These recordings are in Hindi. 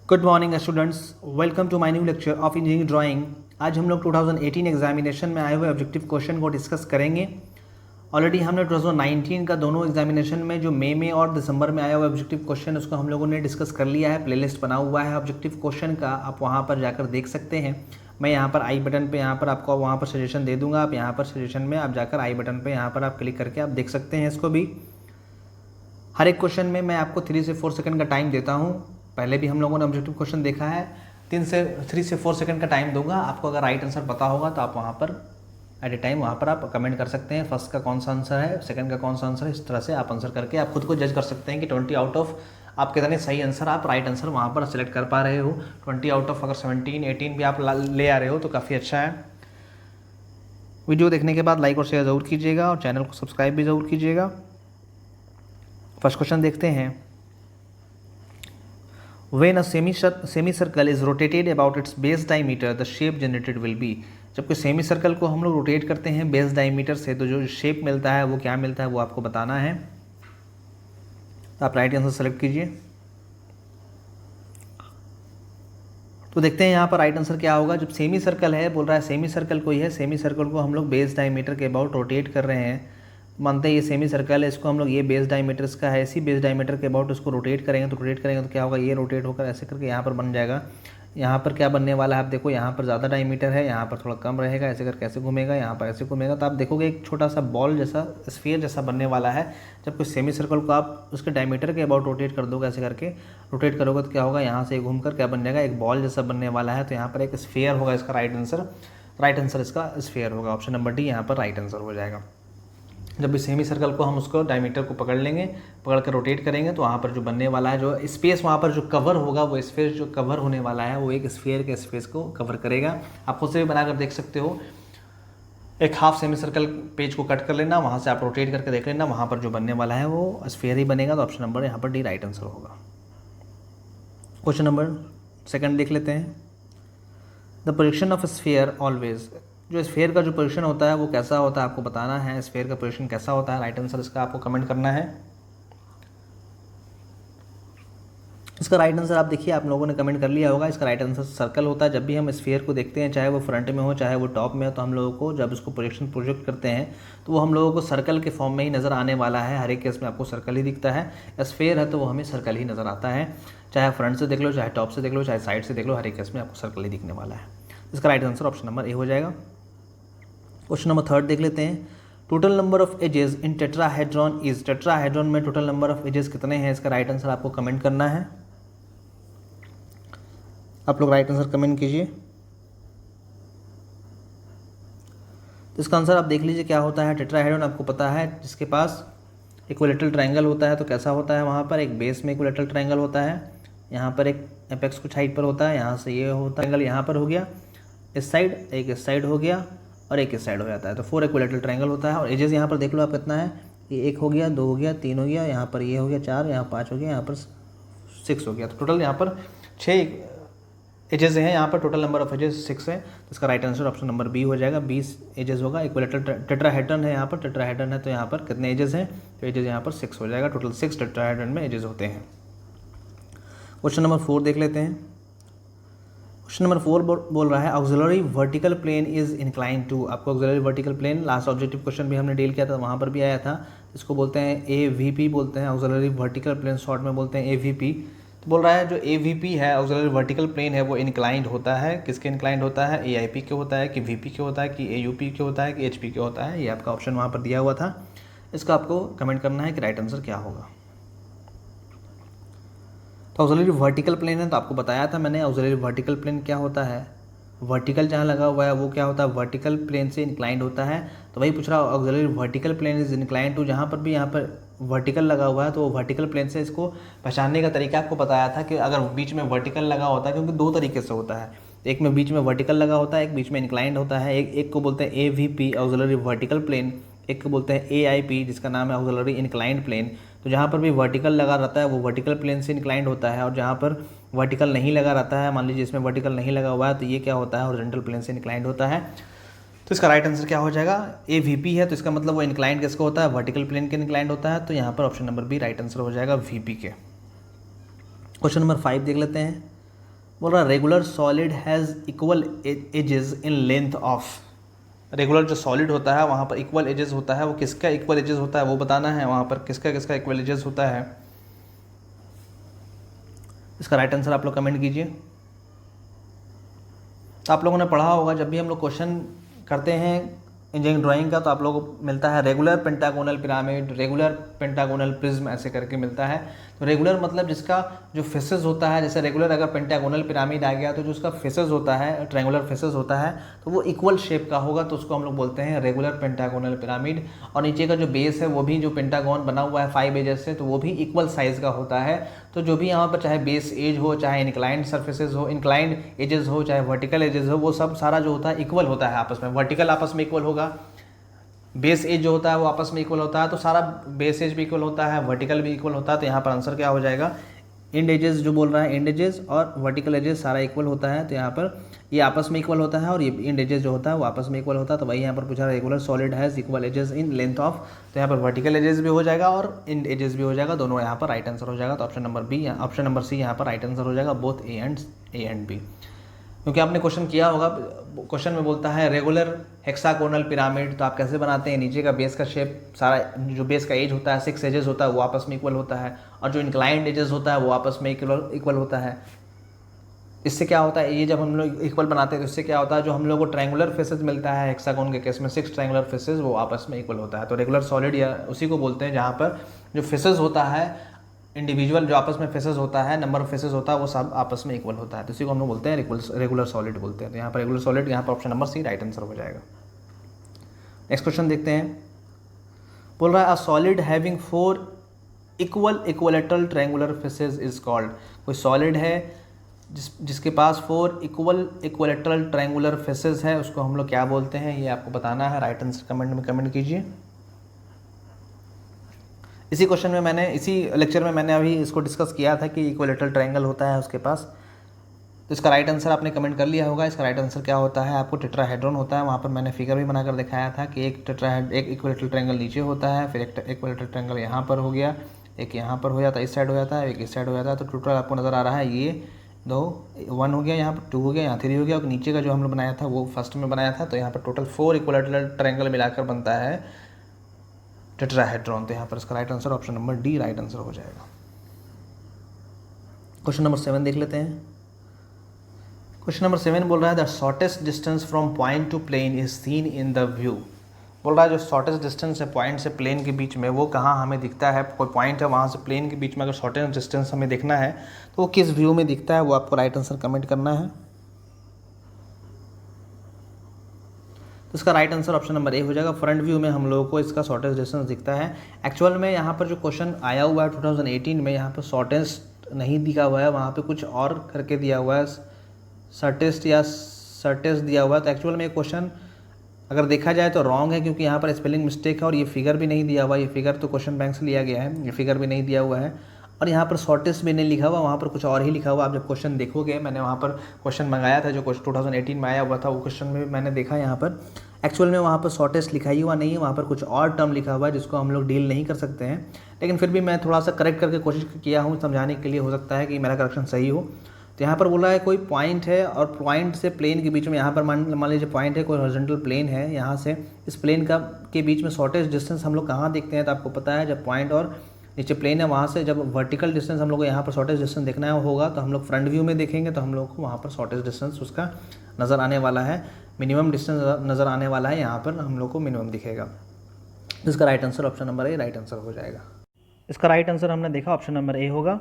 Good morning students, welcome to my new lecture of engineering drawing. आज हम लोग 2018 एग्जामिनेशन में आए हुए ऑब्जेक्टिव क्वेश्चन को डिस्कस करेंगे। ऑलरेडी हमने 2019 का दोनों एग्जामिनेशन में जो मई में और दिसंबर में आया हुआ ऑब्जेक्टिव क्वेश्चन उसको हम लोगों ने डिस्कस कर लिया है। प्लेलिस्ट बना हुआ है ऑब्जेक्टिव क्वेश्चन का, आप वहाँ पर जाकर देख सकते हैं। मैं यहाँ पर आई बटन पे यहाँ पर आपको वहाँ पर सजेशन दे दूँगा। आप यहाँ पर सजेशन में आप जाकर आई बटन पर यहाँ पर आप क्लिक करके आप देख सकते हैं इसको भी। हर एक क्वेश्चन में मैं आपको 3 से 4 सेकंड का टाइम देता हूँ। पहले भी हम लोगों ने ऑब्जेक्टिव क्वेश्चन देखा है। 3 से 4 सेकंड का टाइम दूंगा आपको। अगर राइट आंसर पता होगा तो आप वहाँ पर एट ए टाइम वहाँ पर आप कमेंट कर सकते हैं। फर्स्ट का कौन सा आंसर है, सेकंड का कौन सा आंसर है, इस तरह से आप आंसर करके आप खुद को जज कर सकते हैं कि 20 आउट ऑफ आप कितने सही आंसर आप राइट आंसर वहाँ पर सेलेक्ट कर पा रहे हो। 20 आउट ऑफ अगर 17, 18 भी आप ले आ रहे हो तो काफ़ी अच्छा है। वीडियो देखने के बाद लाइक और शेयर ज़रूर कीजिएगा और चैनल को सब्सक्राइब भी ज़रूर कीजिएगा। फर्स्ट क्वेश्चन देखते हैं। When a semicircle is rotated about its base diameter, the shape generated will be। जब कोई सेमी सर्कल को हम लोग रोटेट करते हैं बेस डायमीटर से तो जो शेप मिलता है वो क्या मिलता है वो आपको बताना है। तो आप राइट आंसर सेलेक्ट कीजिए। तो देखते हैं यहाँ पर राइट आंसर क्या होगा। जब सेमी सर्कल है, बोल रहा है सेमी सर्कल कोई है, सेमी सर्कल को हम लोग बेस डायमीटर के अबाउट रोटेट कर रहे हैं। मानते हैं ये सेमी सर्कल है, इसको हम लोग ये बेस डायमीटर इसका है, इसी बेस डायमीटर के अबाउट उसको रोटेट करेंगे तो क्या होगा, ये रोटेट होकर ऐसे करके यहाँ पर बन जाएगा। यहाँ पर क्या बनने वाला है आप देखो, यहाँ पर ज़्यादा डायमीटर है, यहाँ पर थोड़ा कम रहेगा, ऐसे करके ऐसे घूमेगा, यहाँ पर ऐसे घूमेगा। तो आप देखोगे एक छोटा सा बॉल जैसा स्फीयर जैसा बनने वाला है। जब कोई सेमी सर्कल को आप उसके डायमीटर के अबाउट रोटेट कर दोगे, ऐसे करके रोटेट करोगे तो क्या होगा, यहाँ से घूम कर क्या बन जाएगा, एक बॉल जैसा बनने वाला है। तो यहाँ पर एक स्फीयर होगा इसका राइट आंसर इसका स्फीयर होगा। ऑप्शन नंबर डी यहाँ पर राइट आंसर हो जाएगा। जब भी सेमी सर्कल को हम उसको डायमीटर को पकड़ लेंगे, पकड़ कर रोटेट करेंगे तो वहाँ पर जो बनने वाला है, जो स्पेस वहाँ पर जो कवर होगा, वो स्पेस जो कवर होने वाला है वो एक स्फीयर के स्पेस को कवर करेगा। आप खुद से भी बनाकर देख सकते हो। एक हाफ सेमी सर्कल पेज को कट कर लेना, वहाँ से आप रोटेट करके देख लेना, वहाँ पर जो बनने वाला है वो स्फीयर ही बनेगा। तो ऑप्शन नंबर यहाँ पर डी राइट आंसर होगा। क्वेश्चन नंबर सेकंड देख लेते हैं। The position of sphere always. जो स्फीयर का जो पोजीशन होता है वो कैसा होता है आपको बताना है। स्फीयर का पोजीशन कैसा होता है, राइट आंसर इसका आपको कमेंट करना है। इसका राइट आंसर आप देखिए, आप लोगों ने कमेंट कर लिया होगा। इसका राइट आंसर सर्कल होता है। जब भी हम स्फीयर को देखते हैं, चाहे वो फ्रंट में हो चाहे वो टॉप में हो, तो हम लोगों को जब उसको प्रोजेक्ट करते हैं तो वो हम लोगों को सर्कल के फॉर्म में ही नज़र आने वाला है। हर एक केस में आपको सर्कल ही दिखता है। स्फीयर है तो वो हमें सर्कल ही नज़र आता है। चाहे फ्रंट से देख लो, चाहे टॉप से देख लो, चाहे साइड से देख लो, हर एक केस में आपको सर्कल ही दिखने वाला है। इसका right answer option number A हो जाएगा। क्वेश्चन नंबर थर्ड देख लेते हैं। Total number of edges in tetrahedron is. Tetrahedron में टोटल नंबर ऑफ एजेस कितने हैं, इसका राइट आंसर आपको कमेंट करना है। आप लोग राइट आंसर कमेंट कीजिए। तो इसका आंसर आप देख लीजिए क्या होता है। टेट्राहेड्रॉन आपको पता है, जिसके पास इक्विलेटरल ट्रायंगल होता है। तो कैसा होता है, वहाँ पर एक बेस में इक्विलेटरल ट्रायंगल होता है, यहाँ पर एक एपेक्स कुछ हाइट पर होता है, यहाँ से ये होता है ट्रायंगल, यहाँ पर हो गया इस साइड, एक इस साइड हो गया और एक इस साइड हो जाता है। तो 4 इक्विलेटरल ट्रायंगल होता है। और एजेस यहाँ पर देख लो आप कितना है, ये 1 हो गया, 2 हो गया, 3 हो गया, यहाँ पर ये हो गया 4, यहाँ 5 हो गया, यहाँ पर 6 हो गया। तो टोटल यहाँ पर 6 एजेस हैं। यहाँ पर टोटल नंबर ऑफ एजेस 6 है। तो इसका right answer option number B हो जाएगा। 20 एजेस होगा। इक्विलेटरल टेट्राहेड्रॉन है, यहाँ पर टेट्राहेड्रॉन है तो यहाँ पर कितने एजेस हैं, तो एजेस यहाँ पर 6 हो जाएगा। टोटल 6 टेट्राहेड्रॉन में एजेस होते हैं। क्वेश्चन नंबर 4 देख लेते हैं। क्वेश्चन नंबर 4 बोल रहा है auxiliary vertical plane is inclined to. आपको auxiliary vertical plane last objective question भी हमने डील किया था, वहाँ पर भी आया था। इसको बोलते हैं AVP बोलते हैं, ऑक्सिलरी वर्टिकल प्लेन शॉर्ट में बोलते हैं AVP। तो बोल रहा है जो AVP है, ऑक्सिलरी वर्टिकल प्लेन है, वो इंक्लाइंड होता है। किसके इंक्लाइंड होता है, AIP के होता है कि VP के होता है कि AUP के होता है कि HP के होता है। ये आपका ऑप्शन वहाँ पर दिया हुआ था। इसका आपको कमेंट करना है कि राइट आंसर क्या होगा। तो ऑक्सिलरी वर्टिकल प्लेन है, तो आपको बताया था मैंने ऑक्सिलरी वर्टिकल प्लेन क्या होता है। वर्टिकल जहाँ लगा हुआ है वो क्या होता है, वर्टिकल प्लेन से इंक्लाइंड होता है। तो वही पूछ रहा auxiliary vertical plane is inclined to. जहाँ पर भी यहाँ पर वर्टिकल लगा हुआ है तो वो वर्टिकल प्लेन से इसको पहचानने का तरीका आपको बताया था कि अगर बीच में वर्टिकल लगा होता है, क्योंकि 2 तरीके से होता है, एक में बीच में वर्टिकल लगा होता है, एक बीच में इंक्लाइंड होता है। एक को बोलते हैं AVP ऑक्सिलरी वर्टिकल प्लेन, एक को बोलते हैं AIP जिसका नाम है ऑक्सिलरी इंक्लाइंड प्लेन। तो जहाँ पर भी वर्टिकल लगा रहता है वो वर्टिकल प्लेन से इंक्लाइंड होता है, और जहाँ पर वर्टिकल नहीं लगा रहता है, मान लीजिए इसमें वर्टिकल नहीं लगा हुआ है, तो ये क्या होता है, हॉरिजॉन्टल प्लेन से इंक्लाइंड होता है। तो इसका राइट आंसर क्या हो जाएगा, AVP है, तो इसका मतलब वो इंक्लाइंड किसको होता है, वर्टिकल प्लेन के इंक्लाइंड होता है। तो यहाँ पर option number B right answer हो जाएगा VP के। क्वेश्चन नंबर 5 देख लेते हैं। बोल रहा है regular solid has equal edges in length of, regular जो सॉलिड होता है वहाँ पर इक्वल एजेस होता है, वो किसका इक्वल एजेस होता है वो बताना है, वहाँ पर किसका किसका इक्वल एजेस होता है। इसका राइट आंसर आप लोग कमेंट कीजिए। तो आप लोगों ने पढ़ा होगा जब भी हम लोग क्वेश्चन करते हैं इंजीनियरिंग ड्राइंग का, तो आप लोगों को मिलता है regular pentagonal pyramid, regular pentagonal prism, ऐसे करके मिलता है। तो रेगुलर मतलब जिसका जो फेसेस होता है, जैसे रेगुलर अगर पेंटागोनल पिरामिड आ गया तो जो उसका फेसेस होता है, ट्रायंगुलर फेसेस होता है, तो वो इक्वल शेप का होगा, तो उसको हम लोग बोलते हैं रेगुलर पेंटागोनल पिरामिड। और नीचे का जो बेस है वो भी जो पेंटागोन बना हुआ है 5 एजेस से, तो वो भी इक्वल साइज़ का होता है। तो जो भी यहाँ पर चाहे बेस एज हो, चाहे इंक्लाइंड सर्फेसेज हो, इंक्लाइंड एजेस हो, चाहे वर्टिकल एजेस हो, वो सब सारा जो होता है इक्वल होता है आपस में। वर्टिकल आपस में इक्वल होगा, बेस एज जो होता है वो आपस में इक्वल होता है, तो सारा बेस एज भी इक्वल होता है, वर्टिकल भी इक्वल होता है। तो यहाँ पर आंसर क्या हो जाएगा, एंड एजेस जो बोल रहा है, एंड एजेस और वर्टिकल एजेस सारा इक्वल होता है। तो यहाँ पर ये आपस में इक्वल होता है और ये एंड एजेस जो होता है वो आपस में इक्वल होता है। तो वही यहाँ पर पूछा regular solid has equal edges in length of, तो यहाँ पर वर्टिकल एजेस भी हो जाएगा और एंड एजेस भी हो जाएगा, दोनों यहाँ पर राइट आंसर हो जाएगा। तो option number B, option number C यहाँ पर राइट आंसर हो जाएगा, बोथ ए एंड बी। क्योंकि आपने क्वेश्चन किया होगा, क्वेश्चन में बोलता है रेगुलर हेक्सागोनल पिरामिड, तो आप कैसे बनाते हैं, नीचे का बेस का शेप सारा, जो बेस का एज होता है 6 एजेस होता है वो आपस में इक्वल होता है, और जो इंक्लाइंड एजेस होता है वो आपस में इक्वल होता है। इससे क्या होता है, ये जब हम लोग इक्वल बनाते हैं तो इससे क्या होता है, जो हम लोग को ट्रायंगुलर फेसेस मिलता है हेक्सागोन के केस में 6 ट्रायंगुलर फेसेस, वो आपस में इक्वल होता है। तो रेगुलर सॉलिड या उसी को बोलते हैं जहाँ पर जो फेसेस होता है इंडिविजुअल, जो आपस में फेसेस होता है, नंबर ऑफ फेसेस होता है, वो सब आपस में इक्वल होता है, तो इसी को हम लोग बोलते हैं रेगुलर सॉलिड बोलते हैं। तो यहाँ पर रेगुलर सॉलिड, यहाँ पर option number C right answer हो जाएगा। नेक्स्ट क्वेश्चन देखते हैं। बोल रहा है a solid having 4 equilateral triangular faces is called, कोई सॉलिड है जिसके पास 4 इक्वलेटरल ट्रायंगुलर फेसेस है, उसको हम लोग क्या बोलते हैं, ये आपको बताना है। राइट आंसर कमेंट में कमेंट कीजिए। इसी क्वेश्चन में मैंने, इसी लेक्चर में मैंने अभी इसको डिस्कस किया था कि इक्विलेटरल ट्रायंगल होता है उसके पास। तो इसका राइट आंसर आपने कमेंट कर लिया होगा। इसका राइट आंसर क्या होता है, आपको टेट्राहेड्रॉन होता है। वहाँ पर मैंने फिगर भी बनाकर दिखाया था कि एक इक्विलेटरल ट्रायंगल नीचे होता है, फिर एक इक्विलेटरल ट्रायंगल यहाँ पर हो गया, एक यहाँ पर हो जाता है, इस साइड हो जाता है, एक इस साइड हो जाता है। तो टोटल आपको नज़र आ रहा है ये 1 हो गया, यहाँ पर 2 हो गया, यहाँ 3 हो गया, और नीचे का जो हम लोग बनाया था वो फर्स्ट में बनाया था। तो यहाँ पर टोटल 4 इक्विलेटरल ट्रायंगल मिलाकर बनता है टेट्राहेड्रॉन। तो यहाँ पर इसका right answer option number D right answer हो जाएगा। क्वेश्चन नंबर 7 देख लेते हैं। क्वेश्चन नंबर 7 बोल रहा है the shortest distance from point to plane is seen in the view. बोल रहा है जो शॉर्टेस्ट डिस्टेंस है पॉइंट से प्लेन के बीच में, वो कहाँ हमें दिखता है, कोई पॉइंट है वहाँ से प्लेन के बीच में अगर शॉर्टेस्ट डिस्टेंस हमें देखना है तो वो किस व्यू में दिखता है, वो आपको राइट आंसर कमेंट करना है। तो इसका right answer option number A हो जाएगा। फ्रंट व्यू में हम लोगों को इसका शॉर्टेस्ट डिस्टेंस दिखता है। एक्चुअल में यहाँ पर जो क्वेश्चन आया हुआ है 2018 में, यहाँ पर शॉर्टेस्ट नहीं दिखा हुआ है, वहाँ पे कुछ और करके दिया हुआ है, शॉर्टेस्ट या शॉर्टेस्ट दिया हुआ है। तो एक्चुअल में ये क्वेश्चन अगर देखा जाए तो रॉन्ग है, क्योंकि यहाँ पर स्पेलिंग मिस्टेक है और ये फिगर भी नहीं दिया हुआ। ये फिगर तो क्वेश्चन बैंक से लिया गया है, ये फिगर भी नहीं दिया हुआ है, और यहाँ पर शॉर्टेस्ट भी नहीं लिखा हुआ, वहाँ पर कुछ और ही लिखा हुआ। आप जब क्वेश्चन देखोगे, मैंने वहाँ पर क्वेश्चन मंगाया था जो 2018 में आया हुआ था, वो क्वेश्चन में मैंने देखा यहाँ पर एक्चुअल में वहाँ पर शॉर्टेस्ट लिखा ही हुआ नहीं है, वहाँ पर कुछ और टर्म लिखा हुआ है जिसको हम लोग डील नहीं कर सकते हैं। लेकिन फिर भी मैं थोड़ा सा करेक्ट करके कोशिश किया हूँ समझाने के लिए, हो सकता है कि मेरा करेक्शन सही हो। तो यहाँ पर बोला है कोई पॉइंट है और पॉइंट से प्लेन के बीच में, यहाँ पर मान लीजिए पॉइंट है, कोई हॉरिजॉन्टल प्लेन है, यहाँ से इस प्लेन का के बीच में शॉर्टेस्ट डिस्टेंस हम लोग कहाँ देखते हैं, तो आपको पता है जब पॉइंट और नीचे प्लेन है वहाँ से जब वर्टिकल डिस्टेंस हम लोग को यहाँ पर शॉर्टेस्ट डिस्टेंस देखना होगा, तो हम लोग फ्रंट व्यू में देखेंगे, तो हम लोग को वहाँ पर शॉर्टेस्ट डिस्टेंस उसका नज़र आने वाला है, मिनिमम डिस्टेंस नज़र आने वाला है, यहाँ पर हम लोग को मिनिमम दिखेगा। इसका right answer option number A right answer हो जाएगा। इसका राइट आंसर हमने देखा ऑप्शन नंबर ए होगा।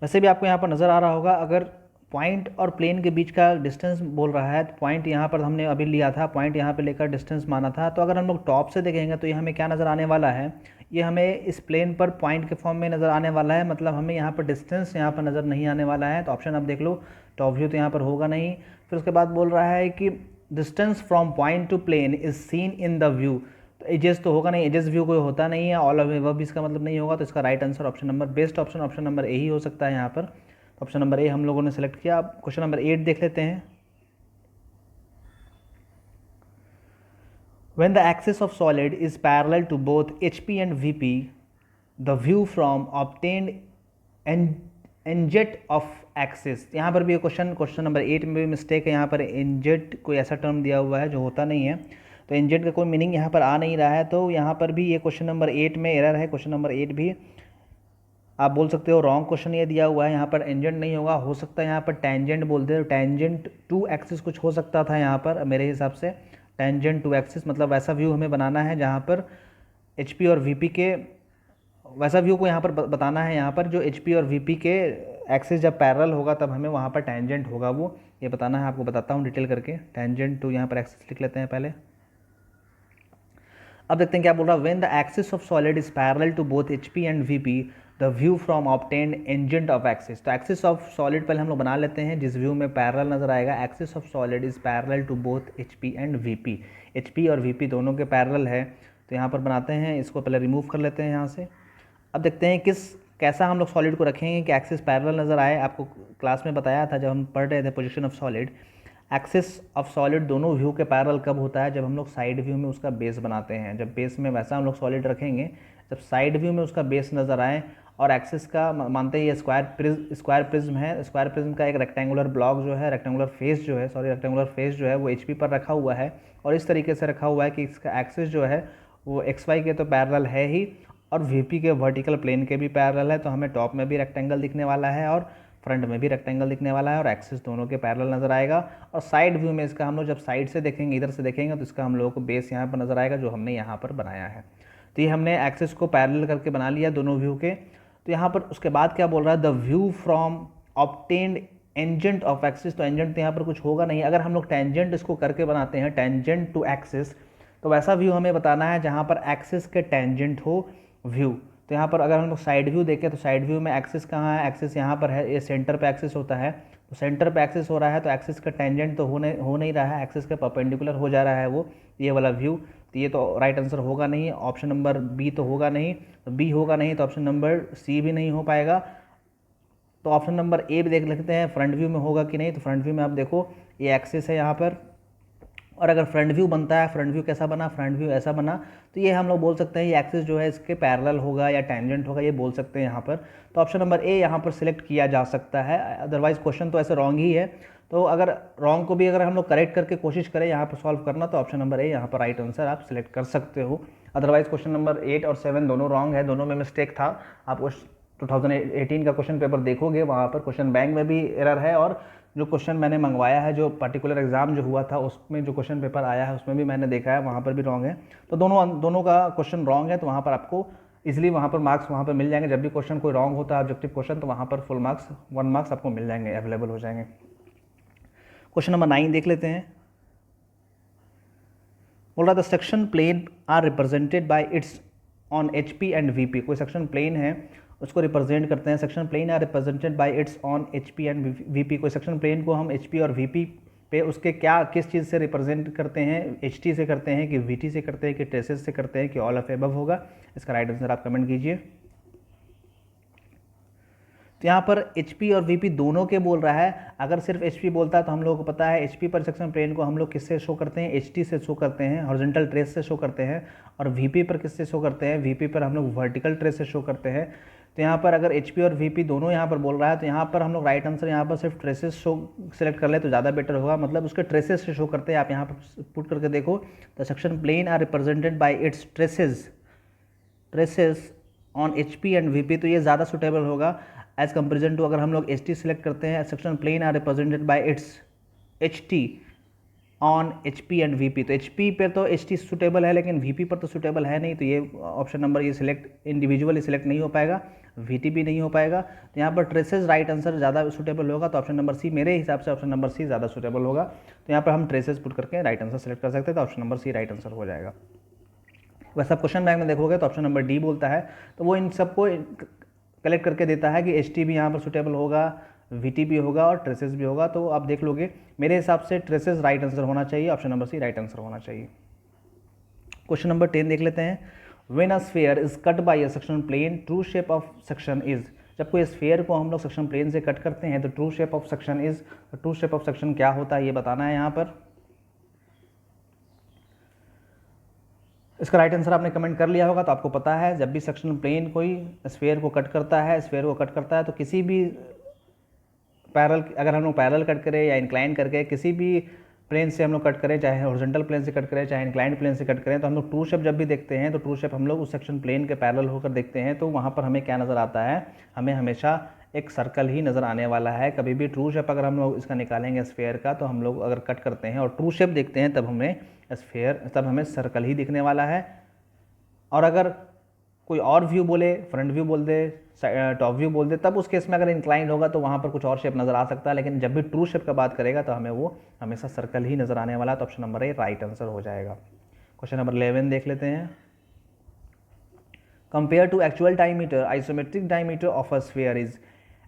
वैसे भी आपको यहाँ पर नज़र आ रहा होगा, अगर पॉइंट और प्लेन के बीच का डिस्टेंस बोल रहा है, तो पॉइंट यहाँ पर हमने अभी लिया था, पॉइंट यहाँ पे लेकर डिस्टेंस माना था, तो अगर हम लोग टॉप से देखेंगे तो ये हमें क्या नज़र आने वाला है, ये हमें इस प्लेन पर पॉइंट के फॉर्म में नज़र आने वाला है, मतलब हमें यहाँ पर डिस्टेंस यहाँ पर नज़र नहीं आने वाला है। तो ऑप्शन आप देख लो, टॉप व्यू तो यहाँ पर होगा नहीं। फिर उसके बाद बोल रहा है कि distance from point to plane is seen in the view, तो एजेस तो होगा नहीं, एजेस व्यू कोई होता नहीं है, ऑल ऑफ एबव भी इसका मतलब नहीं होगा। तो इसका right answer option number, best option option number A ही हो सकता है यहाँ पर। ऑप्शन नंबर ए हम लोगों ने सेलेक्ट किया। अब क्वेश्चन नंबर 8 देख लेते हैं। When the axis of solid is parallel to both HP and VP, the view from obtained jet of axis. यहाँ पर भी क्वेश्चन नंबर 8 में भी मिस्टेक है, यहाँ पर इंजेड कोई ऐसा टर्म दिया हुआ है जो होता नहीं है, तो इंजेड का कोई मीनिंग यहाँ पर आ नहीं रहा है, तो यहाँ पर भी ये क्वेश्चन नंबर 8 में एरर है। क्वेश्चन नंबर 8 भी आप बोल सकते हो रॉन्ग क्वेश्चन ये दिया हुआ है, यहाँ पर एंजेंट नहीं होगा, हो सकता है यहाँ पर टेंजेंट बोलते हैं, टेंजेंट टू एक्सिस कुछ हो सकता था यहाँ पर मेरे हिसाब से। टेंजेंट टू एक्सिस मतलब वैसा व्यू हमें बनाना है जहाँ पर HP और VP के, वैसा व्यू को यहाँ पर बताना है, यहाँ पर जो HP और VP के एक्सिस जब पैरेलल होगा तब हमें वहाँ पर टेंजेंट होगा, वो ये बताना है। आपको बताता हूँ डिटेल करके। टेंजेंट टू यहाँ पर एक्सिस लिख लेते हैं पहले। अब देखते हैं क्या बोल रहा है। When the axis of solid is parallel to both HP and VP the view from obtained agent of axis. तो एक्सिस ऑफ सॉलिड पहले हम लोग बना लेते हैं जिस व्यू में पैरेलल नजर आएगा। Axis of solid is parallel to both HP and VP। HP और VP दोनों के पैरेलल है, तो यहाँ पर बनाते हैं, इसको पहले रिमूव कर लेते हैं यहाँ से। अब देखते हैं कैसा हम लोग सॉलिड को रखेंगे कि एक्सिस पैरेलल नज़र आए। आपको क्लास में बताया था जब हम पढ़ रहे थे position of solid, axis of solid दोनों व्यू के पैरेलल कब होता है, जब हम लोग साइड व्यू में उसका बेस बनाते हैं। जब बेस में वैसा हम लोग सॉलिड रखेंगे जब साइड व्यू में उसका बेस नज़र आए और एक्सिस का मानते हैं ये स्क्वायर प्रिज्म है। स्क्वायर प्रिज्म का एक रेक्टेंगुलर ब्लॉक जो है, रेक्टेंगुलर फेस जो है वो HP पर रखा हुआ है और इस तरीके से रखा हुआ है कि इसका एक्सिस जो है वो XY के तो पैरेलल है ही और VP के वर्टिकल प्लेन के भी पैरेलल है, तो हमें टॉप में भी रेक्टेंगल दिखने वाला है और फ्रंट में भी रेक्टेंगल दिखने वाला है और एक्सिस दोनों के पैरेलल नजर आएगा। और साइड व्यू में इसका हम लोग जब साइड से देखेंगे, इधर से देखेंगे, तो इसका हम लोगों को बेस यहाँ पर नजर आएगा जो हमने यहाँ पर बनाया है। तो ये हमने एक्सिस को पैरेलल करके बना लिया दोनों व्यू के। तो यहाँ पर उसके बाद क्या बोल रहा है, the view from obtained agent of axis. तो एंजेंट तो यहाँ पर कुछ होगा नहीं, अगर हम लोग टेंजेंट इसको करके बनाते हैं टेंजेंट टू एक्सिस, तो वैसा व्यू हमें बताना है जहाँ पर एक्सिस के टेंजेंट हो व्यू। तो यहाँ पर अगर हम लोग साइड व्यू देखें तो साइड व्यू में एक्सिस कहाँ है, एक्सिस यहाँ पर है, ये सेंटर पे एक्सिस होता है, तो सेंटर पे एक्सिस हो रहा है तो एक्सिस का टेंजेंट तो हो नहीं रहा है, एक्सिस के परपेंडिकुलर हो जा रहा है वो, ये वाला व्यू। तो ये तो राइट आंसर होगा नहीं, ऑप्शन नंबर बी तो होगा नहीं, तो बी होगा नहीं तो ऑप्शन नंबर सी भी नहीं हो पाएगा। तो ऑप्शन नंबर ए भी देख लेते हैं फ्रंट व्यू में होगा कि नहीं। तो फ्रंट व्यू में आप देखो ये एक्सिस है यहाँ पर, और अगर फ्रंट व्यू बनता है, फ्रंट व्यू कैसा बना, फ्रंट व्यू ऐसा बना, तो ये हम लोग बोल सकते हैं ये एक्सिस जो है इसके पैरेलल होगा या टेंजेंट होगा, ये बोल सकते हैं यहाँ पर। तो ऑप्शन नंबर ए यहाँ पर सिलेक्ट किया जा सकता है, अदरवाइज क्वेश्चन तो ऐसे रॉन्ग ही है। तो अगर रॉन्ग को भी अगर हम लोग करेक्ट करके कोशिश करें यहाँ पर सॉल्व करना, तो ऑप्शन नंबर ए यहाँ पर राइट आंसर आप सिलेक्ट कर सकते हो। अदरवाइज क्वेश्चन नंबर 8 और 7 दोनों रॉन्ग है, दोनों में मिस्टेक था। आप 2018 का क्वेश्चन पेपर देखोगे, वहाँ पर क्वेश्चन बैंक में भी एरर है और जो क्वेश्चन मैंने मंगवाया है, जो पर्टिकुलर एग्जाम जो हुआ था उसमें जो क्वेश्चन पेपर आया है उसमें भी मैंने देखा है, वहाँ पर भी रॉन्ग है। तो दोनों का क्वेश्चन रॉन्ग है, तो वहाँ पर आपको इजीली वहाँ पर मार्क्स वहाँ पर मिल जाएंगे। जब भी क्वेश्चन कोई रॉन्ग होता है ऑब्जेक्टिव क्वेश्चन, तो वहाँ पर फुल मार्क्स 1 मार्क्स आपको मिल जाएंगे, अवेलेबल हो जाएंगे। क्वेश्चन नंबर 9 देख लेते हैं। बोल रहा था section plane are represented by its on HP and VP। कोई सेक्शन प्लेन है उसको रिप्रेजेंट करते हैं, section plane are represented by its on HP and VP। कोई सेक्शन प्लेन को हम HP और VP पे उसके किस चीज़ से रिप्रेजेंट करते हैं, HT से करते हैं कि VT से करते हैं कि ट्रेसेस से करते हैं कि ऑल ऑफ एबव होगा। इसका राइट आंसर आप कमेंट कीजिए। तो यहाँ पर HP और VP दोनों के बोल रहा है। अगर सिर्फ HP बोलता है तो हम लोगों को पता है HP पर सेक्शन प्लेन को हम लोग किससे शो करते हैं, HT से शो करते हैं, हॉरिजॉन्टल ट्रेस से शो करते हैं। और VP पर किससे शो करते हैं, VP पर हम लोग वर्टिकल ट्रेस से शो करते हैं। तो यहाँ पर अगर HP और VP दोनों यहाँ पर बोल रहा है, तो यहाँ पर हम लोग राइट आंसर यहाँ पर सिर्फ ट्रेसेस शो सेलेक्ट कर ले तो ज़्यादा बेटर होगा, मतलब उसके ट्रेसेस से शो करते हैं। आप यहाँ पर पुट करके देखो, the section plane are represented by its traces on HP and VP। तो ये ज़्यादा सुटेबल होगा एज कंपेरिजन टू अगर हम लोग HT सेलेक्ट करते हैं, section plane are represented by its HT on HP and VP। तो HP पे तो HT सुटेबल है लेकिन VP पर तो सुटेबल है नहीं, तो ये ऑप्शन नंबर ये सिलेक्ट इंडिविजुअली सिलेक्ट नहीं हो पाएगा, VT भी नहीं हो पाएगा। तो यहाँ पर ट्रेसेस राइट आंसर ज़्यादा सुटेबल होगा, तो ऑप्शन नंबर सी, मेरे हिसाब से ऑप्शन नंबर सी ज़्यादा सुटेबल होगा। तो यहाँ पर हम ट्रेसेस पुट करके राइट आंसर सेलेक्ट कर सकते हैं, तो option number C right answer हो जाएगा। वैसे आप क्वेश्चन बैंक में देखोगे तो ऑप्शन नंबर डी बोलता है, तो वो इन सबको कलेक्ट करके देता है कि HT भी यहाँ पर सुटेबल होगा, VT भी होगा और ट्रेसेस भी होगा। तो आप देख लोगे, मेरे हिसाब से ट्रेसेस राइट आंसर होना चाहिए, option number C right answer होना चाहिए। क्वेश्चन नंबर 10 देख लेते हैं। When a sphere is cut by a section plane, true shape of section is. जब कोई स्फीयर को हम लोग सेक्शन प्लेन से कट करते हैं तो true shape of section is, true shape of section क्या होता है ये बताना है यहाँ पर। इसका राइट आंसर आपने कमेंट कर लिया होगा, तो आपको पता है जब भी सेक्शन प्लेन कोई स्फीयर को कट करता है, तो किसी भी पैरेलल, अगर हम लोग पैरेलल कट करें या इंक्लाइन करके किसी भी प्लेन से हम लोग कट करें, चाहे हॉरिजॉन्टल प्लेन से कट करें चाहे इंक्लाइंड प्लेन से कट करें, तो हम लोग ट्रू शेप जब भी देखते हैं तो ट्रू शेप हम लोग उस सेक्शन प्लेन के पैरेलल होकर देखते हैं, तो वहाँ पर हमें क्या नज़र आता है, हमें हमेशा एक सर्कल ही नज़र आने वाला है। कभी भी ट्रू शेप अगर हम लोग इसका निकालेंगे स्फेयर का, तो हम लोग अगर कट करते हैं और ट्रू शेप देखते हैं तब हमें सर्कल ही दिखने वाला है। और अगर कोई और व्यू बोले, फ्रंट व्यू बोल दे, टॉप व्यू बोल दे, तब उस केस में अगर इंक्लाइंड होगा तो वहाँ पर कुछ और शेप नज़र आ सकता है, लेकिन जब भी ट्रू शेप का बात करेगा तो हमें वो हमेशा सर्कल ही नज़र आने वाला है। तो option number A right answer हो जाएगा। क्वेश्चन नंबर 11 देख लेते हैं। Compare to actual diameter, isometric diameter of a sphere is.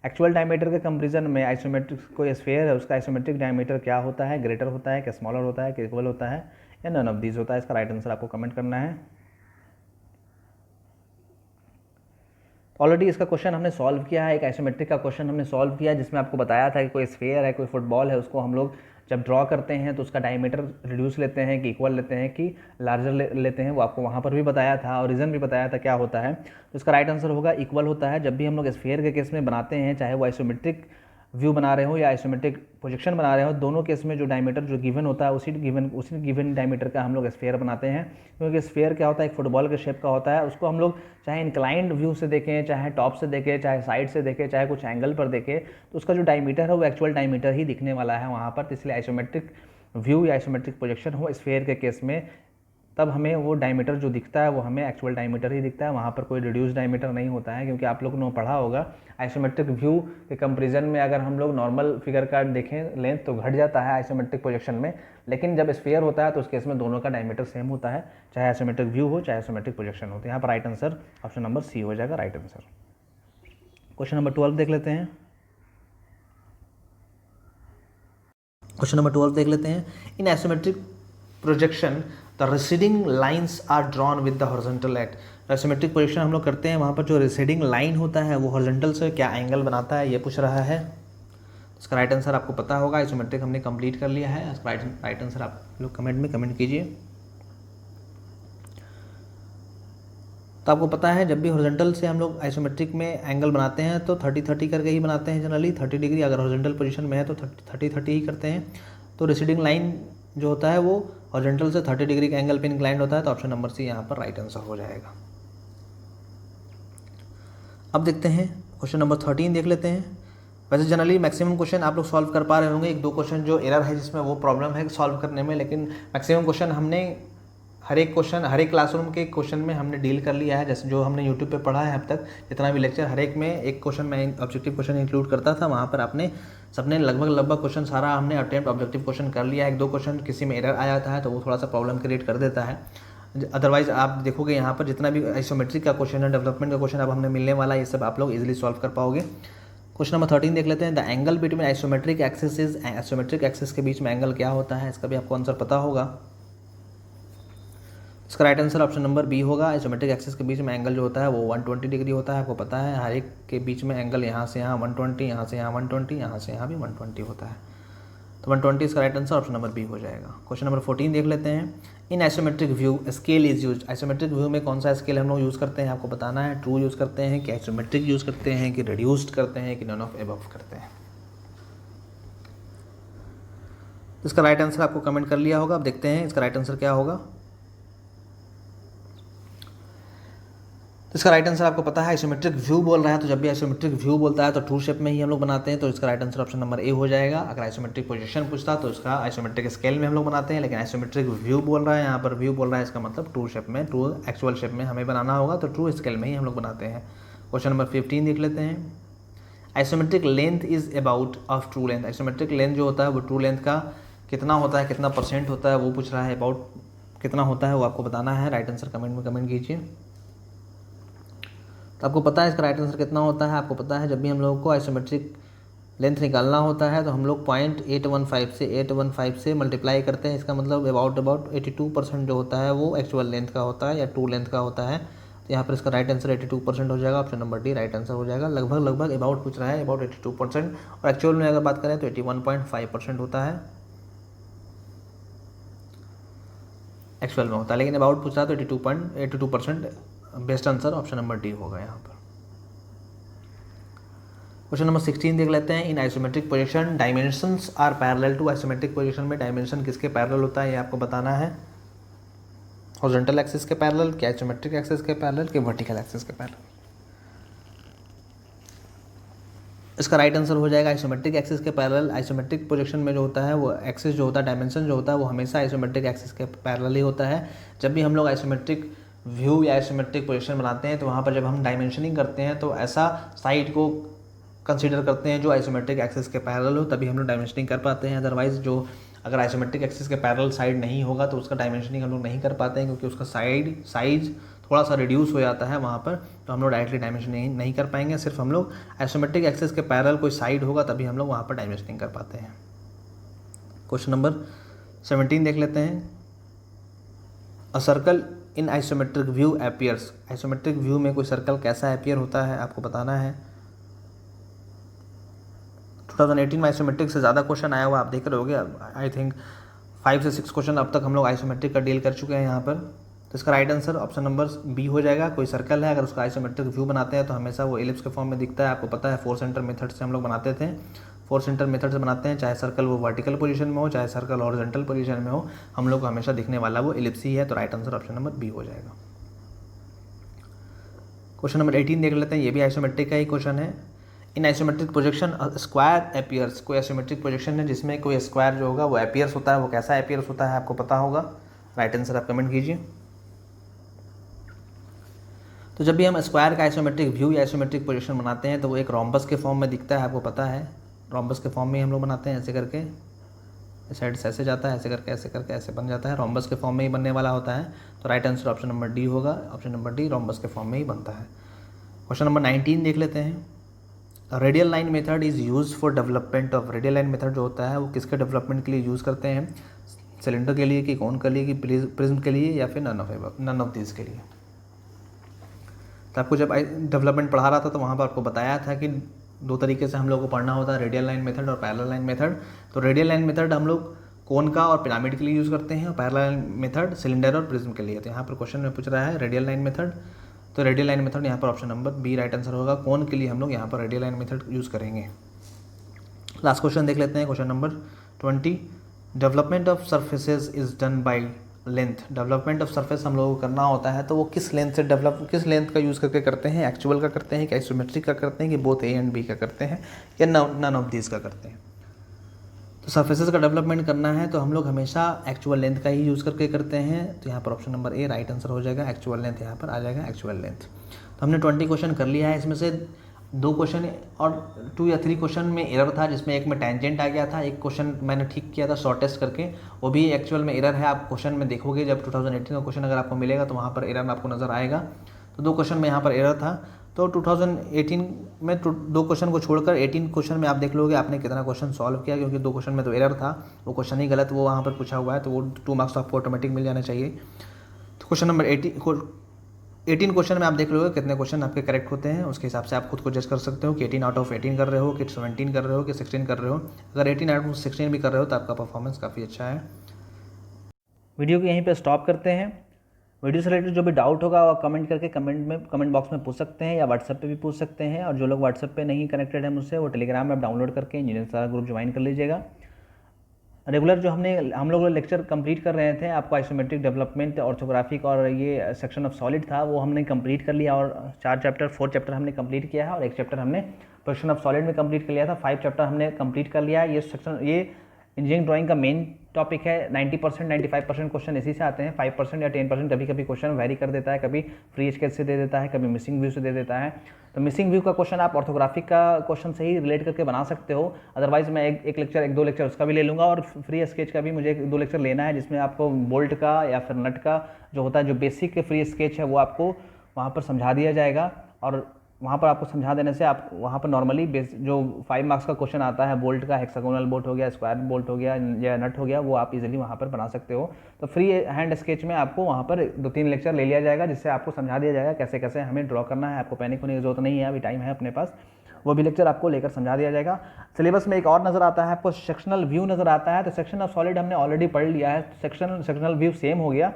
Actual diameter के कंपेरिजन में आइसोमेट्रिक कोई स्फीयर है उसका आइसोमेट्रिक डायमीटर क्या होता है, ग्रेटर होता है, क्या स्मॉलर होता है, क्या इक्वल होता है, या नन ऑफ दीज होता है। इसका राइट आंसर आपको कमेंट करना है। ऑलरेडी इसका क्वेश्चन हमने सॉल्व किया है, एक आइसोमेट्रिक का क्वेश्चन हमने सॉल्व किया है जिसमें आपको बताया था कि कोई स्फीयर है, कोई फुटबॉल है, उसको हम लोग जब ड्रॉ करते हैं तो उसका डायमीटर रिड्यूस लेते हैं कि इक्वल लेते हैं कि लार्जर लेते हैं, वो आपको वहाँ पर भी बताया था और रीज़न भी बताया था क्या होता है। तो इसका राइट आंसर होगा इक्वल होता है। जब भी हम लोग स्फीयर के केस में बनाते हैं, चाहे वो आइसोमेट्रिक व्यू बना रहे हो या आइसोमेट्रिक प्रोजेक्शन बना रहे हो, दोनों केस में जो डायमीटर जो गिवन होता है उसी गिवन डायमीटर का हम लोग स्फीयर बनाते हैं। क्योंकि स्फीयर क्या होता है, एक फुटबॉल के शेप का होता है, उसको हम लोग चाहे इंक्लाइंड व्यू से देखें, चाहे टॉप से देखें, चाहे साइड से देखें, चाहे कुछ एंगल पर देखें, तो उसका जो डायमीटर है वो एक्चुअल डायमीटर ही दिखने वाला है वहाँ पर। तो इसलिए आइसोमेट्रिक व्यू या आइसोमेट्रिक प्रोजेक्शन हो स्फीयर के केस में, तब हमें वो डायमीटर जो दिखता है वो हमें एक्चुअल डायमीटर ही दिखता है, वहाँ पर कोई रिड्यूस डायमीटर नहीं होता है। क्योंकि आप लोगों ने पढ़ा होगा आइसोमेट्रिक व्यू के कंपैरिजन में अगर हम लोग नॉर्मल फिगर का देखें लेंथ तो घट जाता है आइसोमेट्रिक प्रोजेक्शन में, लेकिन जब स्फीयर होता है तो उस केस में दोनों का डायमीटर सेम होता है, चाहे आइसोमेट्रिक व्यू हो चाहे आइसोमेट्रिक प्रोजेक्शन हो। तो यहाँ पर right answer option number C हो जाएगा राइट आंसर। क्वेश्चन नंबर 12 देख लेते हैं। क्वेश्चन नंबर 12 देख लेते हैं। In isometric projection the receding lines are drawn with the horizontal at. Isometric projection हम लोग करते हैं, वहाँ पर जो रिसीडिंग लाइन होता है वो हॉरिजॉन्टल से क्या एंगल बनाता है ये पूछ रहा है। इसका राइट आंसर आपको पता होगा, आइसोमेट्रिक हमने कंप्लीट कर लिया है। इसका राइट आंसर आप लोग कमेंट में कमेंट कीजिए। तो आपको पता है जब भी हॉरिजॉन्टल से हम लोग आइसोमेट्रिक में एंगल बनाते हैं तो 30-30 करके ही बनाते हैं जनरली, 30 डिग्री। अगर हॉरिजॉन्टल पोजीशन में है तो 30-30 ही करते हैं। तो रिसीडिंग लाइन जो होता है वो हॉरिजॉन्टल से 30 डिग्री के एंगल पे इंक्लाइंड होता है। तो ऑप्शन नंबर सी यहाँ पर राइट आंसर हो जाएगा। अब देखते हैं क्वेश्चन नंबर 13 देख लेते हैं। वैसे जनरली मैक्सिमम क्वेश्चन आप लोग सॉल्व कर पा रहे होंगे, 1-2 क्वेश्चन जो एरर है जिसमें वो प्रॉब्लम है सॉल्व करने में, लेकिन मैक्सिमम क्वेश्चन हमने हर एक क्लासरूम के क्वेश्चन में हमने डील कर लिया है। जैसे जो हमने यूट्यूब पे पढ़ा है अब तक जितना भी लेक्चर, हर एक में एक क्वेश्चन में ऑब्जेक्टिव क्वेश्चन इंक्लूड करता था। वहाँ पर आपने सबने लगभग क्वेश्चन सारा हमने अटेम्प्ट ऑब्जेक्टिव क्वेश्चन कर लिया है। 1-2 क्वेश्चन किसी में एरर आ जाता है तो वो थोड़ा सा प्रॉब्लम क्रिएट कर देता है। अदरवाइज आप देखोगे यहाँ पर जितना भी आइसोमेट्रिक का क्वेश्चन है, डेवलपमेंट का क्वेश्चन अब हमने मिलने वाला है, ये सब आप लोग इजीली सॉल्व कर पाओगे। क्वेश्चन नंबर 13 देख लेते हैं। The angle between isometric axis is, isometric axis के बीच में एंगल क्या होता है, इसका भी आपको आंसर पता होगा। इसका right answer option number B होगा। आइसोमेट्रिक एक्सिस के बीच में एंगल जो होता है वो 120 डिग्री होता है। आपको पता है हर एक के बीच में एंगल यहाँ से यहाँ 120, यहाँ से यहाँ 120, यहाँ से यहाँ भी 120 होता है। तो 120 इसका right answer option number B हो जाएगा। क्वेश्चन नंबर 14 देख लेते हैं। In isometric view scale is use. Isometric view में कौन सा स्केल हम लोग यूज़ करते हैं आपको बताना है। ट्रू यूज़ करते हैं कि आइसोमेट्रिक यूज़ करते हैं कि रिड्यूस्ड करते हैं कि नन ऑफ एबव करते हैं। इसका राइट आंसर आपको कमेंट कर लिया होगा। अब देखते हैं इसका राइट आंसर क्या होगा। तो इसका राइट आंसर आपको पता है आइसोमेट्रिक व्यू बोल रहा है, तो जब भी आइसोमेट्रिक व्यू बोलता है तो ट्रू शेप में ही हम लोग बनाते हैं। तो इसका right answer option number A हो जाएगा। अगर आइसोमेट्रिक पोजीशन पूछता तो इसका आइसोमेट्रिक स्केल में हम लोग बनाते हैं, लेकिन आइसोमेट्रिक व्यू बोल रहा है, यहाँ पर व्यू बोल रहा है, इसका मतलब ट्रू शेप में, ट्रू एक्चुअल शेप में हमें बनाना होगा, तो ट्रू स्केल में ही हम लोग बनाते हैं। क्वेश्चन नंबर 15 देख लेते हैं। Isometric length is about of true length. Isometric length जो होता है वो ट्रू लेंथ का कितना होता है, कितना परसेंट होता है वो पूछ रहा है। अबाउट कितना होता है वो आपको बताना है। राइट आंसर कमेंट में कमेंट कीजिए। तो आपको पता है इसका राइट आंसर कितना होता है। आपको पता है जब भी हम लोगों को आइसोमेट्रिक लेंथ निकालना होता है तो हम लोग 0.815 से मल्टीप्लाई करते हैं। इसका मतलब अबाउट 82% जो होता है वो एक्चुअल लेंथ का होता है या ट्रू लेंथ का होता है। तो यहाँ पर इसका राइट आंसर 82% हो जाएगा। Option number D right answer हो जाएगा। लगभग अबाउट पूछ रहा है, अबाउट 82%, और एक्चुअल में अगर बात करें तो 81.5% होता है, एक्चुअल में होता है, लेकिन अबाउट पूछ रहा है तो 82%। Best answer option number D होगा यहाँ पर। क्वेश्चन नंबर 16 देख लेते हैं। In isometric position dimensions are parallel to. Isometric position में डायमेंशन किसके पैरेलल होता है ये आपको बताना है। हॉरिजॉन्टल एक्सिस के पैरेलल, कि आइसोमेट्रिक एक्सिस के पैरेलल, कि वर्टिकल एक्सिस के पैरेलल। इसका राइट आंसर हो जाएगा आइसोमेट्रिक एक्सिस के पैरेलल। आइसोमेट्रिक प्रोजेक्शन में जो होता है वो एक्सिस जो होता है, डायमेंशन जो होता है वो हमेशा आइसोमेट्रिक एक्सिस के पैरेलल ही होता है। जब भी हम लोग आइसोमेट्रिक व्यू या आइसोमेट्रिक पोजीशन बनाते हैं तो वहाँ पर जब हम डायमेंशनिंग करते हैं तो ऐसा साइड को कंसीडर करते हैं जो आइसोमेट्रिक एक्सिस के पैरेलल हो, तभी हम लोग डायमेंशनिंग कर पाते हैं। अदरवाइज जो अगर आइसोमेट्रिक एक्सिस के पैरेलल साइड नहीं होगा तो उसका डायमेंशनिंग हम लोग नहीं कर पाते हैं, क्योंकि उसका साइज थोड़ा सा रिड्यूस हो जाता है वहाँ पर, तो हम लोग डायरेक्टली डायमेंशनिंग नहीं कर पाएंगे। सिर्फ हम लोग आइसोमेट्रिक एक्सिस के पैरेलल कोई साइड होगा तभी हम लोग वहाँ पर डायमेंशनिंग कर पाते हैं। क्वेश्चन नंबर 17 देख लेते हैं। A circle in isometric view appears. Isometric view में कोई सर्कल कैसा अपीयर होता है आपको बताना है। 2018 में आइसोमेट्रिक से ज़्यादा क्वेश्चन आया हुआ आप देख रहे होगे। आई थिंक 5 से 6 क्वेश्चन अब तक हम लोग आइसोमेट्रिक का डील कर चुके हैं यहाँ पर। तो इसका right answer option number B हो जाएगा। कोई सर्कल है, अगर उसका आइसोमेट्रिक व्यू बनाते हैं तो हमेशा वो एलिप्स के फॉर्म में दिखता है। आपको पता है 4 सेंटर मेथड से हम लोग बनाते थे। 4 सेंटर मेथड से बनाते हैं, चाहे सर्कल वो वर्टिकल पोजीशन में हो, चाहे सर्कल हॉरिजॉन्टल पोजीशन में हो, हम लोग को हमेशा दिखने वाला वो एलिप्स ही है। तो right answer option number B हो जाएगा। क्वेश्चन नंबर 18 देख लेते हैं। ये भी आइसोमेट्रिक का ही क्वेश्चन है। इन आइसोमेट्रिक प्रोजेक्शन स्क्वायर अपीयर्स। कोई आइसोमेट्रिक प्रोजेक्शन है जिसमें कोई स्क्वायर जो होगा वो अपीयर्स होता है, वो कैसा अपीयर्स होता है आपको पता होगा। राइट आंसर आप कमेंट कीजिए। तो जब भी हम स्क्वायर का आइसोमेट्रिक व्यू या आइसोमेट्रिक पोजीशन बनाते हैं तो वो एक रोम्बस के फॉर्म में दिखता है, आपको पता है। रोम्बस के फॉर्म में ही हम लोग बनाते हैं, ऐसे करके इस साइड से ऐसे जाता है, ऐसे करके ऐसे बन जाता है, रोम्बस के फॉर्म में ही बनने वाला होता है। तो right answer option number D होगा। ऑप्शन नंबर डी रोम्बस के फॉर्म में ही बनता है। क्वेश्चन नंबर 19 देख लेते हैं। Radial line method is use for development of. Radial line method जो होता है वो किसके डेवलपमेंट के लिए यूज़ करते हैं। सिलेंडर के लिए, कि कोन के लिए, कि प्रिज्म के लिए, या फिर नन ऑफ दिस के लिए। तो आपको जब डेवलपमेंट पढ़ा रहा था तो वहाँ पर आपको बताया था कि 2 तरीके से हम लोग को पढ़ना होता है, रेडियल लाइन मेथड और पैरेलल लाइन मेथड। तो रेडियल लाइन मेथड हम लोग कोन का और पिरामिड के लिए यूज़ करते हैं, और पैरेलल लाइन मेथड सिलेंडर और प्रिज्म के लिए। तो यहाँ पर क्वेश्चन में पूछ रहा है रेडियल लाइन मेथड, तो रेडियल लाइन मेथड यहाँ पर option number B right answer होगा। कोन के लिए हम लोग यहाँ पर रेडियल लाइन मेथड यूज़ करेंगे। लास्ट क्वेश्चन देख लेते हैं। Question number 20। Development of surfaces is done by length. Development of surface हम लोगों को करना होता है तो वो किस लेंथ से किस लेंथ का यूज़ करके करते हैं। एक्चुअल का करते हैं, कि आइसोमेट्रिक का करते हैं, कि बोथ ए एंड बी का करते हैं, या नन ऑफ दिस का करते हैं। तो सरफेसेस का डेवलपमेंट करना है तो हम लोग हमेशा एक्चुअल लेंथ का ही यूज़ करके करते हैं। तो यहाँ पर option number A right answer हो जाएगा। एक्चुअल लेंथ यहाँ पर आ जाएगा, एक्चुअल लेंथ। तो हमने 20 क्वेश्चन कर लिया है। इसमें से 2 क्वेश्चन और 2 या 3 क्वेश्चन में एरर था, जिसमें एक में टेंजेंट आ गया था। एक क्वेश्चन मैंने ठीक किया था शॉर्टेस्ट करके, वो भी एक्चुअल में एरर है। आप क्वेश्चन में देखोगे जब 2018 का क्वेश्चन अगर आपको मिलेगा तो वहाँ पर एरर आपको नज़र आएगा। तो 2 क्वेश्चन में यहाँ पर एरर था। तो 2018 में 2 क्वेश्चन को छोड़कर 18 क्वेश्चन में आप देख लोगे आपने कितना क्वेश्चन सॉल्व किया, क्योंकि 2 क्वेश्चन में तो एरर था, वो क्वेश्चन ही गलत वो वहाँ पर पूछा हुआ है, तो वो 2 मार्क्स आपको ऑटोमेटिक मिल जाना चाहिए। तो क्वेश्चन नंबर 18 क्वेश्चन में आप देख लोगे कितने क्वेश्चन आपके करेक्ट होते हैं, उसके हिसाब से आप खुद को जज कर सकते हो कि 18 आउट ऑफ 18 कर रहे हो, कि 17 कर रहे हो, कि 16 कर रहे हो। अगर 18 आउट ऑफ 16 भी कर रहे हो तो आपका परफॉर्मेंस काफ़ी अच्छा है। वीडियो को यहीं पे स्टॉप करते हैं। वीडियो से रिलेटेड जो भी डाउट होगा वो कमेंट करके कमेंट बॉक्स में पूछ सकते हैं, या व्हाट्सएप पे भी पूछ सकते हैं। और जो लोग व्हाट्सएप पे नहीं कनेक्टेड है मुझसे, वो टेलीग्राम ऐप डाउनलोड करके इंजीनियरिंग सारा ग्रुप ज्वाइन कर लीजिएगा। रेगुलर जो हम लोग लेक्चर कंप्लीट कर रहे थे, आपको आइसोमेट्रिक डेवलपमेंट, ऑर्थोग्राफिक और ये सेक्शन ऑफ सॉलिड था, वो हमने कंप्लीट कर लिया। और 4 चैप्टर हमने कंप्लीट किया है, और 1 चैप्टर हमने पोजीशन ऑफ सॉलिड में कंप्लीट कर लिया था। 5 चैप्टर हमने कंप्लीट कर लिया है। ये सेक्शन ये इंजीनियरिंग ड्राइंग का मेन टॉपिक है। 90% 95% क्वेश्चन इसी से आते हैं। 5% या 10% कभी कभी क्वेश्चन वेरी कर देता है, कभी फ्री स्केच से दे देता है, कभी मिसिंग व्यू से दे देता है। तो मिसिंग व्यू का क्वेश्चन आप ऑर्थोग्राफिक का क्वेश्चन से ही रिलेट करके बना सकते हो। अदरवाइज मैं एक लेक्चर 1-2 लेक्चर उसका भी ले लूँगा, और फ्री स्केच का भी मुझे 1-2 लेक्चर लेना है, जिसमें आपको बोल्ट का या फिर नट का जो होता है, जो बेसिक फ्री स्केच है, वो आपको वहाँ पर समझा दिया जाएगा। और वहाँ पर आपको समझा देने से आप वहाँ पर नॉर्मली जो 5 मार्क्स का क्वेश्चन आता है बोल्ट का, हेक्सागोनल बोल्ट हो गया, स्क्वायर बोल्ट हो गया, या नट हो गया, वो आप इजीली वहाँ पर बना सकते हो। तो फ्री हैंड स्केच में आपको वहाँ पर 2-3 लेक्चर ले लिया जाएगा, जिससे आपको समझा दिया जाएगा कैसे कैसे हमें ड्रॉ करना है। आपको पैनिक होने की जरूरत नहीं है, अभी टाइम है अपने पास। वो भी लेक्चर आपको लेकर समझा दिया जाएगा। सिलेबस में एक और नज़र आता है आपको, सेक्शनल व्यू नज़र आता है। तो सेक्शन ऑफ सॉलिड हमने ऑलरेडी पढ़ लिया है, सेक्शनल व्यू सेम हो गया।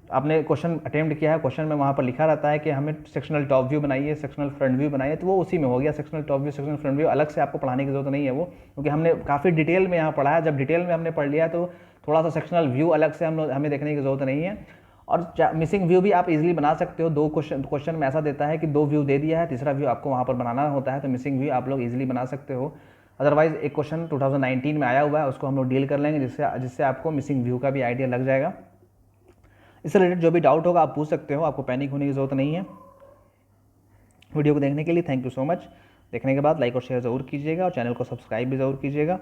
आपने क्वेश्चन अटेम्प्ट किया है, क्वेश्चन में वहाँ पर लिखा रहता है कि हमें सेक्शनल टॉप व्यू बनाइए, सेक्शनल फ्रंट व्यू बनाइए, तो वो उसी में हो गया। Sectional top view, sectional front view अलग से आपको पढ़ाने की जरूरत नहीं है वो, क्योंकि हमने काफ़ी डिटेल में यहाँ पढ़ा है। जब डिटेल में हमने पढ़ लिया तो थोड़ा सा सेक्शनल व्यू अलग से हमें देखने की जरूरत नहीं है। और मिसिंग व्यू भी आप इजीली बना सकते हो। दो क्वेश्चन में ऐसा देता है कि 2 व्यू दे दिया है, तीसरा व्यू आपको वहाँ पर बनाना होता है, तो मिसिंग व्यू आप लोग इजीली बना सकते हो। अदरवाइज एक क्वेश्चन 2019 में आया हुआ है, उसको हम लोग डील कर लेंगे, जिससे आपको मिसिंग व्यू का भी आइडिया लग जाएगा। इससे रिलेटेड जो भी डाउट होगा आप पूछ सकते हो, आपको पैनिक होने की ज़रूरत नहीं है। वीडियो को देखने के लिए थैंक यू सो मच। देखने के बाद लाइक और शेयर ज़रूर कीजिएगा और चैनल को सब्सक्राइब भी ज़रूर कीजिएगा।